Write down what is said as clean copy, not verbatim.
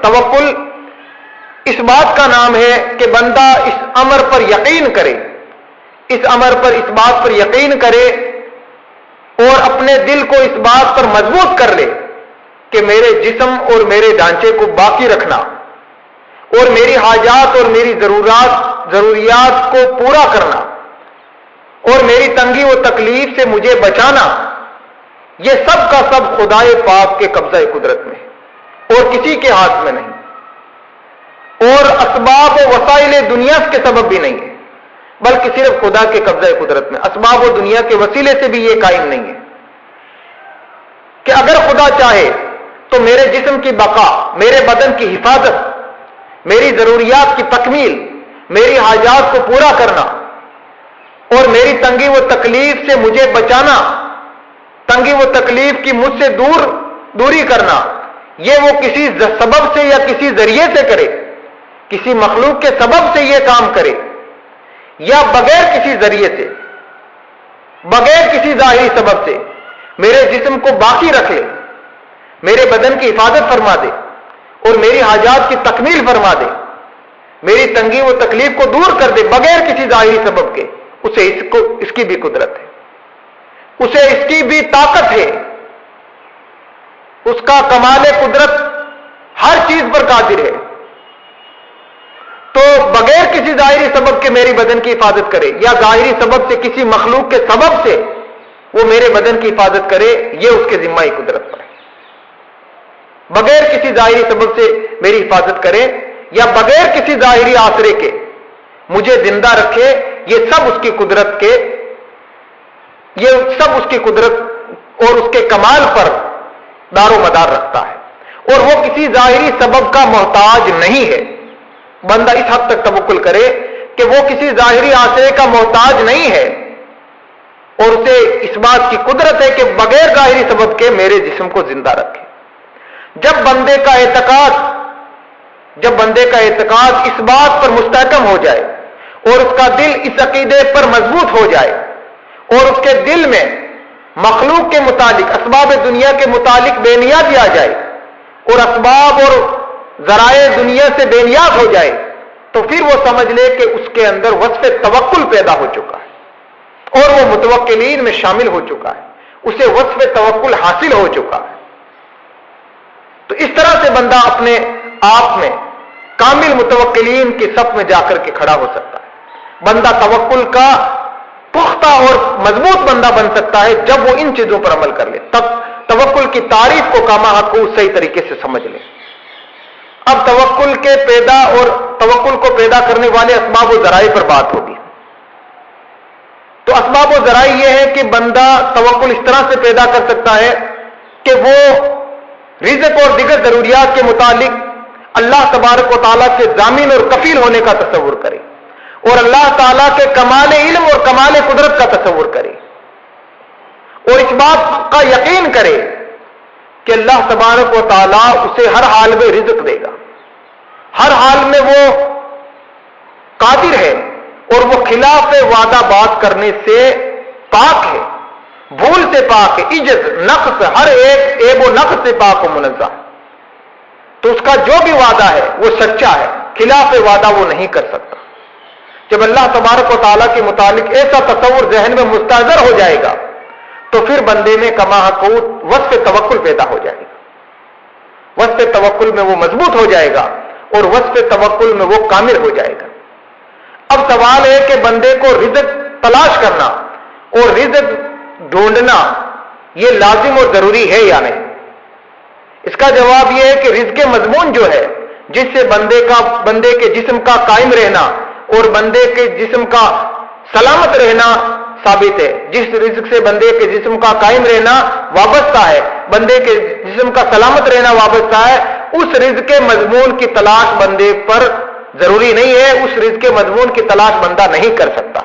توکل اس بات کا نام ہے کہ بندہ اس امر پر یقین کرے، اس امر پر، اس بات پر یقین کرے اور اپنے دل کو اس بات پر مضبوط کر لے کہ میرے جسم اور میرے ڈھانچے کو باقی رکھنا اور میری حاجات اور میری ضروریات کو پورا کرنا اور میری تنگی و تکلیف سے مجھے بچانا، یہ سب کا سب خدائے پاک کے قبضہ قدرت میں اور کسی کے ہاتھ میں نہیں، اور اسباب و وسائل دنیا کے سبب بھی نہیں ہے، بلکہ صرف خدا کے قبضہ قدرت میں۔ اسباب و دنیا کے وسیلے سے بھی یہ قائم نہیں ہے کہ اگر خدا چاہے تو میرے جسم کی بقا، میرے بدن کی حفاظت، میری ضروریات کی تکمیل، میری حاجات کو پورا کرنا اور میری تنگی و تکلیف سے مجھے بچانا، تنگی و تکلیف کی مجھ سے دوری کرنا، یہ وہ کسی سبب سے یا کسی ذریعے سے کرے، کسی مخلوق کے سبب سے یہ کام کرے یا بغیر کسی ذریعے سے، بغیر کسی ظاہری سبب سے میرے جسم کو باقی رکھ لے، میرے بدن کی حفاظت فرما دے اور میری حاجات کی تکمیل فرما دے، میری تنگی و تکلیف کو دور کر دے بغیر کسی ظاہری سبب کے، اسے اس کی بھی قدرت ہے، اسے اس کی بھی طاقت ہے، اس کا کمال قدرت ہر چیز پر قادر ہے۔ تو بغیر کسی ظاہری سبب کے میری بدن کی حفاظت کرے یا ظاہری سبب سے کسی مخلوق کے سبب سے وہ میرے بدن کی حفاظت کرے، یہ اس کے ذمہ قدرت پر ہے۔ بغیر کسی ظاہری سبب سے میری حفاظت کرے یا بغیر کسی ظاہری آسرے کے مجھے زندہ رکھے، یہ سب اس کی قدرت کے، یہ سب اس کی قدرت اور اس کے کمال پر دار و مدار رکھتا ہے، اور وہ کسی ظاہری سبب کا محتاج نہیں ہے۔ بندہ اس حد تک توکل کرے کہ وہ کسی ظاہری آسرے کا محتاج نہیں ہے اور اسے اس بات کی قدرت ہے کہ بغیر ظاہری سبب کے میرے جسم کو زندہ رکھے۔ جب بندے کا اعتقاد اس بات پر مستحکم ہو جائے اور اس کا دل اس عقیدے پر مضبوط ہو جائے اور اس کے دل میں مخلوق کے متعلق، اسباب دنیا کے متعلق بے نیازی آ جائے اور اسباب اور ذرائع دنیا سے بے نیاز ہو جائے، تو پھر وہ سمجھ لے کہ اس کے اندر وصف توکل پیدا ہو چکا ہے اور وہ متوکلین میں شامل ہو چکا ہے، اسے وصف توکل حاصل ہو چکا ہے۔ تو اس طرح سے بندہ اپنے آپ میں کامل متوکلین کی صف میں جا کر کے کھڑا ہو سکتا ہے۔ بندہ توکل کا پختہ اور مضبوط بندہ بن سکتا ہے جب وہ ان چیزوں پر عمل کر لے، تب توکل کی تعریف کو کاما حق کو صحیح طریقے سے سمجھ لے۔ اب توکل کے پیدا اور توکل کو پیدا کرنے والے اسباب و ذرائع پر بات ہوگی۔ تو اسباب و ذرائع یہ ہے کہ بندہ توکل اس طرح سے پیدا کر سکتا ہے کہ وہ رزق اور دیگر ضروریات کے متعلق اللہ تبارک و تعالیٰ کے ضامن اور کفیل ہونے کا تصور کرے اور اللہ تعالیٰ کے کمال علم اور کمال قدرت کا تصور کرے اور اس بات کا یقین کرے کہ اللہ تبارک و تعالیٰ اسے ہر حال میں رزق دے گا، ہر حال میں وہ قادر ہے اور وہ خلاف وعدہ بات کرنے سے پاک ہے، بھول سے پاک ہے، عجز، نقص، ہر ایک عیب و نقص سے پاک و منزہ ہے۔ تو اس کا جو بھی وعدہ ہے وہ سچا ہے، خلاف وعدہ وہ نہیں کر سکتا۔ جب اللہ تبارک و تعالیٰ کے متعلق ایسا تصور ذہن میں مستحضر ہو جائے گا تو پھر بندے میں کما حقوق وصف توکل پیدا ہو جائے گا، وصف توکل میں وہ مضبوط ہو جائے گا اور وصف توکل میں وہ کامل ہو جائے گا۔ اب سوال ہے کہ بندے کو رزق تلاش کرنا اور رزق ڈھونڈنا یہ لازم اور ضروری ہے یا نہیں؟ اس کا جواب یہ ہے کہ رزق مضمون جو ہے جس سے بندے کے جسم کا قائم رہنا اور بندے کے جسم کا سلامت رہنا ثابت ہے، جس رزق سے بندے کے جسم کا قائم رہنا وابستہ ہے، بندے کے جسم کا سلامت رہنا وابستہ ہے، اس رزق مضمون کی تلاش بندے پر ضروری نہیں ہے، اس رزق مضمون کی تلاش بندہ نہیں کر سکتا۔